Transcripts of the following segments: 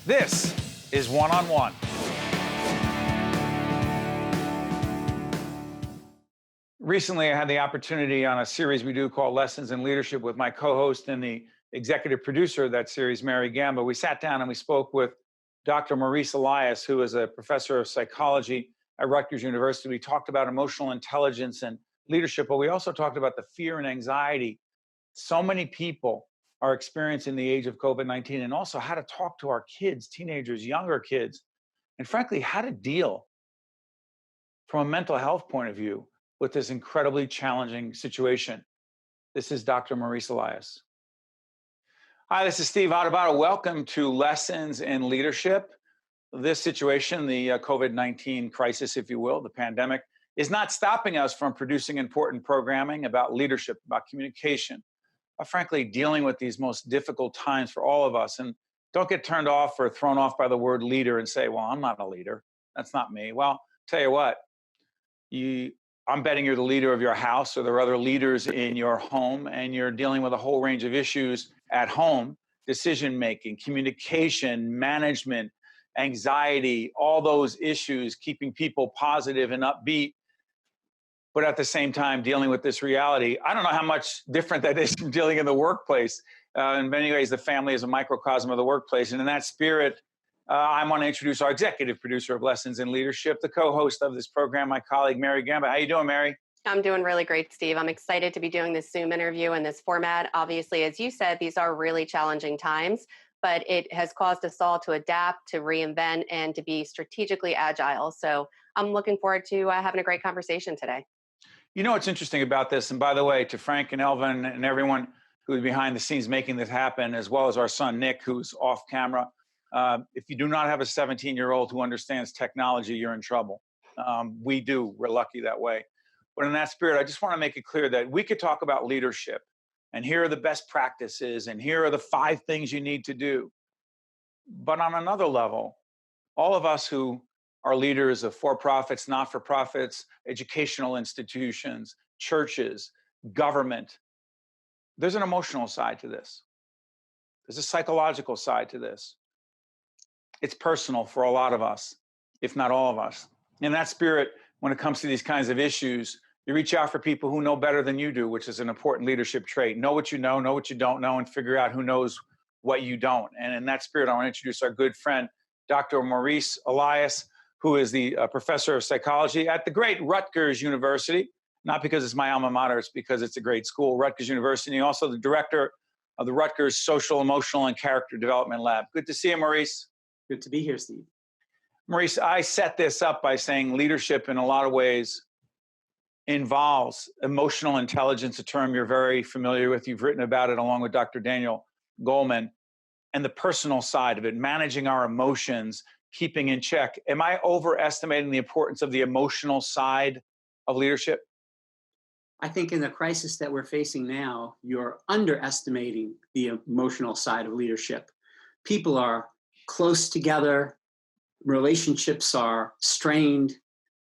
This is One on One. Recently, I had the opportunity on a series we do called Lessons in Leadership with my co-host and the executive producer of that series, Mary Gamba. We sat down and we spoke with Dr. Maurice Elias, who is a professor of psychology at Rutgers University. We talked about emotional intelligence and leadership, but we also talked about the fear and anxiety so many people are experiencing the age of COVID-19, and also how to talk to our kids, teenagers, younger kids, and frankly, how to deal from a mental health point of view with this incredibly challenging situation. This is Dr. Maurice Elias. Hi, this is Steve Adubato. Welcome to Lessons in Leadership. This situation, the COVID-19 crisis, if you will, the pandemic, is not stopping us from producing important programming about leadership, about communication, frankly, dealing with these most difficult times for all of us. And don't get turned off or thrown off by the word leader and say, well, I'm not a leader. That's not me. Well, tell you what, I'm betting you're the leader of your house, or there are other leaders in your home, and you're dealing with a whole range of issues at home: decision-making, communication, management, anxiety, all those issues, keeping people positive and upbeat, but at the same time dealing with this reality. I don't know how much different that is from dealing in the workplace. In many ways, the family is a microcosm of the workplace. And in that spirit, I want to introduce our executive producer of Lessons in Leadership, the co-host of this program, my colleague, Mary Gamba. How you doing, Mary? I'm doing really great, Steve. I'm excited to be doing this Zoom interview in this format. Obviously, as you said, these are really challenging times, but it has caused us all to adapt, to reinvent, and to be strategically agile. So I'm looking forward to having a great conversation today. You know what's interesting about this, and by the way, to Frank and Elvin and everyone who's behind the scenes making this happen, as well as our son, Nick, who's off camera, if you do not have a 17-year-old who understands technology, you're in trouble. We do. We're lucky that way. But in that spirit, I just want to make it clear that we could talk about leadership, and here are the best practices, and here are the 5 things you need to do. But on another level, all of us who are leaders of for-profits, not-for-profits, educational institutions, churches, government, there's an emotional side to this. There's a psychological side to this. It's personal for a lot of us, if not all of us. In that spirit, when it comes to these kinds of issues, you reach out for people who know better than you do, which is an important leadership trait. Know what you know what you don't know, and figure out who knows what you don't. And in that spirit, I want to introduce our good friend, Dr. Maurice Elias, who is the professor of psychology at the great Rutgers University. Not because it's my alma mater, it's because it's a great school, Rutgers University. And also the director of the Rutgers Social, Emotional, and Character Development Lab. Good to see you, Maurice. Good to be here, Steve. Maurice, I set this up by saying leadership in a lot of ways involves emotional intelligence, a term you're very familiar with. You've written about it along with Dr. Daniel Goleman, and the personal side of it, managing our emotions, keeping in check. Am I overestimating the importance of the emotional side of leadership? I think in the crisis that we're facing now, you're underestimating the emotional side of leadership. People are close together, relationships are strained.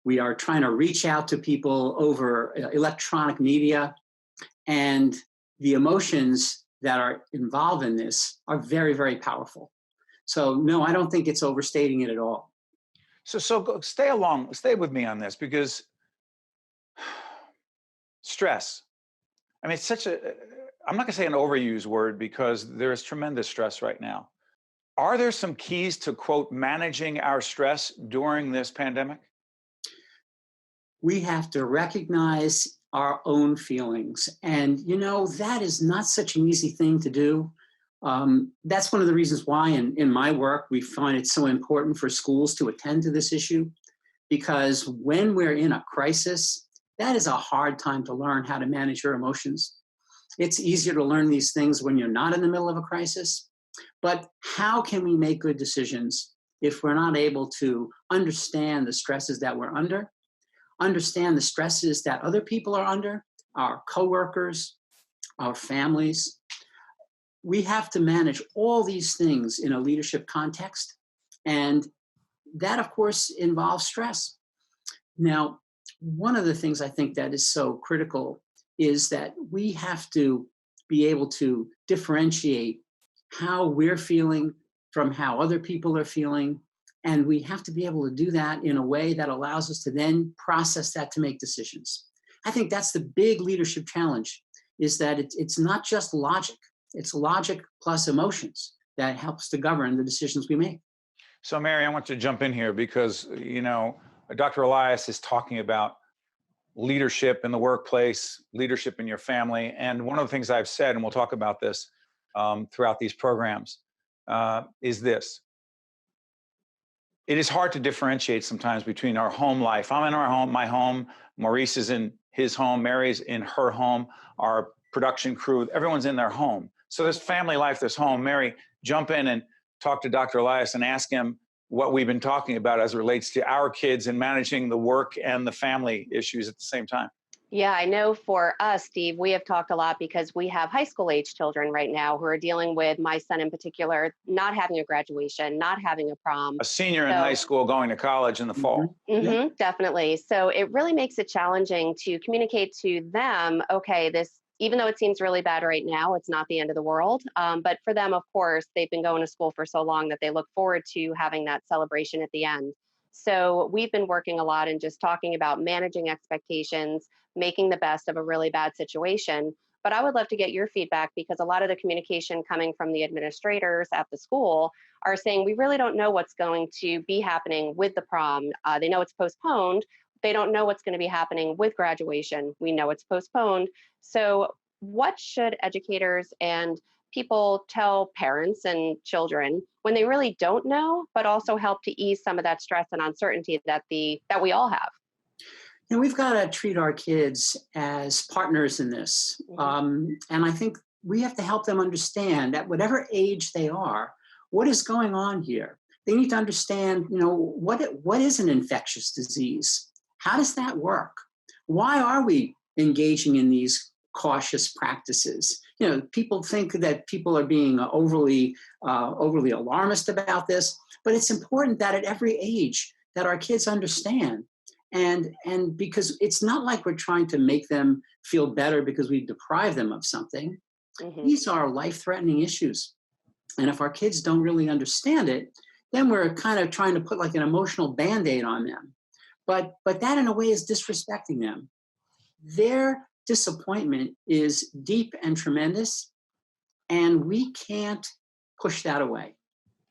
We are trying to reach out to people over electronic media, and the emotions that are involved in this are very, very powerful. So no, I don't think it's overstating it at all. So stay with me on this, because stress. I mean, it's such I'm not gonna say an overused word, because there is tremendous stress right now. Are there some keys to, quote, managing our stress during this pandemic? We have to recognize our own feelings. And, that is not such an easy thing to do. That's one of the reasons why in my work, we find it so important for schools to attend to this issue, because when we're in a crisis, that is a hard time to learn how to manage your emotions. It's easier to learn these things when you're not in the middle of a crisis. But how can we make good decisions if we're not able to understand the stresses that we're under, understand the stresses that other people are under, our coworkers, our families? We have to manage all these things in a leadership context. And that, of course, involves stress. Now, one of the things I think that is so critical is that we have to be able to differentiate how we're feeling from how other people are feeling. And we have to be able to do that in a way that allows us to then process that to make decisions. I think that's the big leadership challenge, is that it's not just logic. It's logic plus emotions that helps to govern the decisions we make. So, Mary, I want to jump in here because, Dr. Elias is talking about leadership in the workplace, leadership in your family. And one of the things I've said, and we'll talk about this throughout these programs, is this. It is hard to differentiate sometimes between our home life. I'm in my home. Maurice is in his home. Mary's in her home. Our production crew, everyone's in their home. So there's family life, there's home. Mary, jump in and talk to Dr. Elias and ask him what we've been talking about as it relates to our kids and managing the work and the family issues at the same time. Yeah, I know for us, Steve, we have talked a lot because we have high school age children right now who are dealing with, my son in particular, not having a graduation, not having a prom. A senior in high school going to college in the fall. Definitely. So it really makes it challenging to communicate to them, okay, this, even though it seems really bad right now, it's not the end of the world. But for them, of course, they've been going to school for so long that they look forward to having that celebration at the end. So we've been working a lot and just talking about managing expectations, making the best of a really bad situation. But I would love to get your feedback, because a lot of the communication coming from the administrators at the school are saying, we really don't know what's going to be happening with the prom. They know it's postponed. They don't know what's going to be happening with graduation. We know it's postponed. So what should educators and people tell parents and children when they really don't know, but also help to ease some of that stress and uncertainty that we all have? And we've got to treat our kids as partners in this. And I think we have to help them understand that whatever age they are, what is going on here? They need to understand, what is an infectious disease? How does that work? Why are we engaging in these cautious practices? People think that people are being overly alarmist about this, but it's important that at every age that our kids understand. And because it's not like we're trying to make them feel better because we deprive them of something. These are life-threatening issues. And if our kids don't really understand it, then we're kind of trying to put like an emotional Band-Aid on them. But that in a way is disrespecting them. Their disappointment is deep and tremendous, and we can't push that away.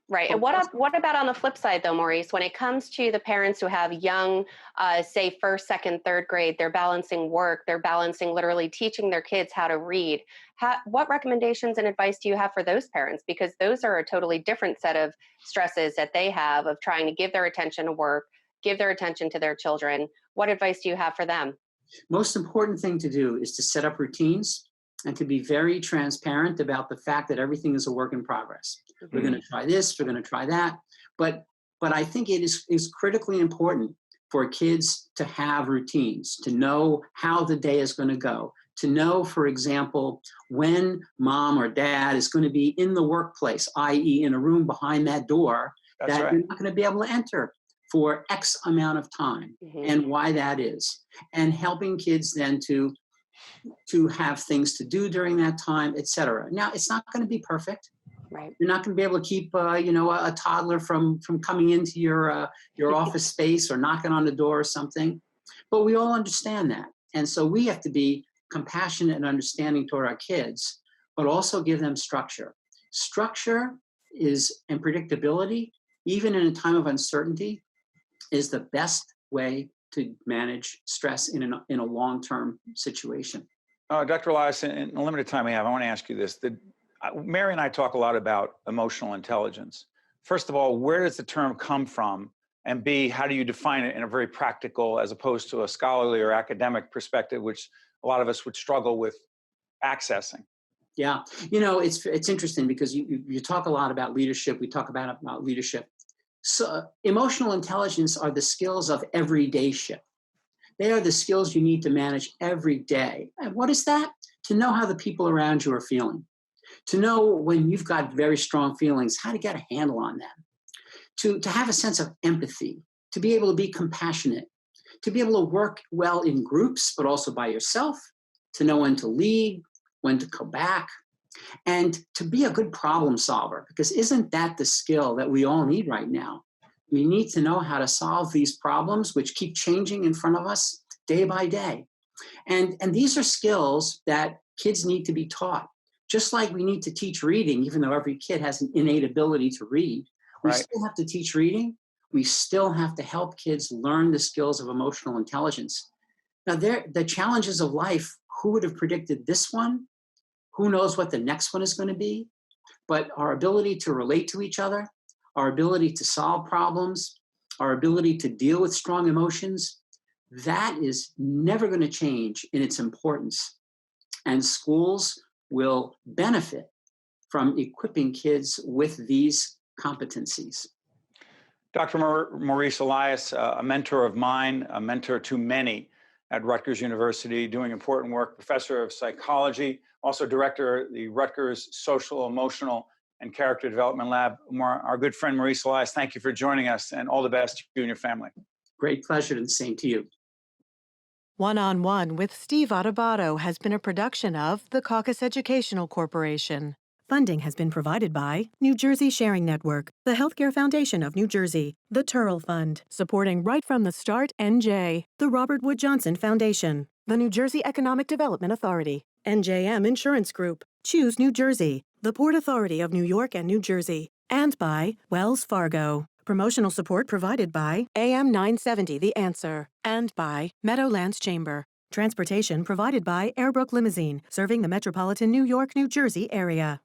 Right. And what about on the flip side, though, Maurice, when it comes to the parents who have young, say, first, second, third grade, they're balancing work, they're balancing literally teaching their kids how to read. What recommendations and advice do you have for those parents? Because those are a totally different set of stresses that they have of trying to give their attention to work, give their attention to their children. What advice do you have for them? Most important thing to do is to set up routines and to be very transparent about the fact that everything is a work in progress. We're going to try this, we're going to try that. But I think it is critically important for kids to have routines, to know how the day is going to go, to know, for example, when mom or dad is going to be in the workplace, i.e. in a room behind that door that you're not going to be able to enter for X amount of time, and why that is. And helping kids then to have things to do during that time, et cetera. Now, it's not going to be perfect. Right. You're not going to be able to keep, a toddler from coming into your office space or knocking on the door or something. But we all understand that. And so we have to be compassionate and understanding toward our kids, but also give them structure. Structure and predictability, even in a time of uncertainty, is the best way to manage stress in a long-term situation. Dr. Elias, in the limited time we have, I want to ask you this. Mary and I talk a lot about emotional intelligence. First of all, where does the term come from? And B, how do you define it in a very practical, as opposed to a scholarly or academic perspective, which a lot of us would struggle with accessing? Yeah, it's interesting because you talk a lot about leadership. We talk about leadership. So emotional intelligence are the skills of everydayship. They are the skills you need to manage every day. And what is that? To know how the people around you are feeling. To know when you've got very strong feelings, how to get a handle on them. To have a sense of empathy. To be able to be compassionate. To be able to work well in groups, but also by yourself. To know when to lead, when to go back. and to be a good problem solver, because isn't that the skill that we all need right now? We need to know how to solve these problems, which keep changing in front of us day by day. And these are skills that kids need to be taught. Just like we need to teach reading, even though every kid has an innate ability to read, we still have to teach reading. We still have to help kids learn the skills of emotional intelligence. Now, the challenges of life, who would have predicted this one? Who knows what the next one is going to be? But our ability to relate to each other, our ability to solve problems, our ability to deal with strong emotions, that is never going to change in its importance. And schools will benefit from equipping kids with these competencies. Dr. Maurice Elias, a mentor of mine, a mentor to many at Rutgers University, doing important work, professor of psychology, also director of the Rutgers Social, Emotional, and Character Development Lab. Our good friend Maurice Elias, thank you for joining us, and all the best to you and your family. Great pleasure, and the same to you. One-on-One with Steve Adubato has been a production of the Caucus Educational Corporation. Funding has been provided by New Jersey Sharing Network, the Healthcare Foundation of New Jersey, the Turrell Fund, supporting Right from the Start NJ, the Robert Wood Johnson Foundation, the New Jersey Economic Development Authority, NJM Insurance Group, Choose New Jersey, the Port Authority of New York and New Jersey, and by Wells Fargo. Promotional support provided by AM 970 The Answer and by Meadowlands Chamber. Transportation provided by Airbrook Limousine, serving the metropolitan New York, New Jersey area.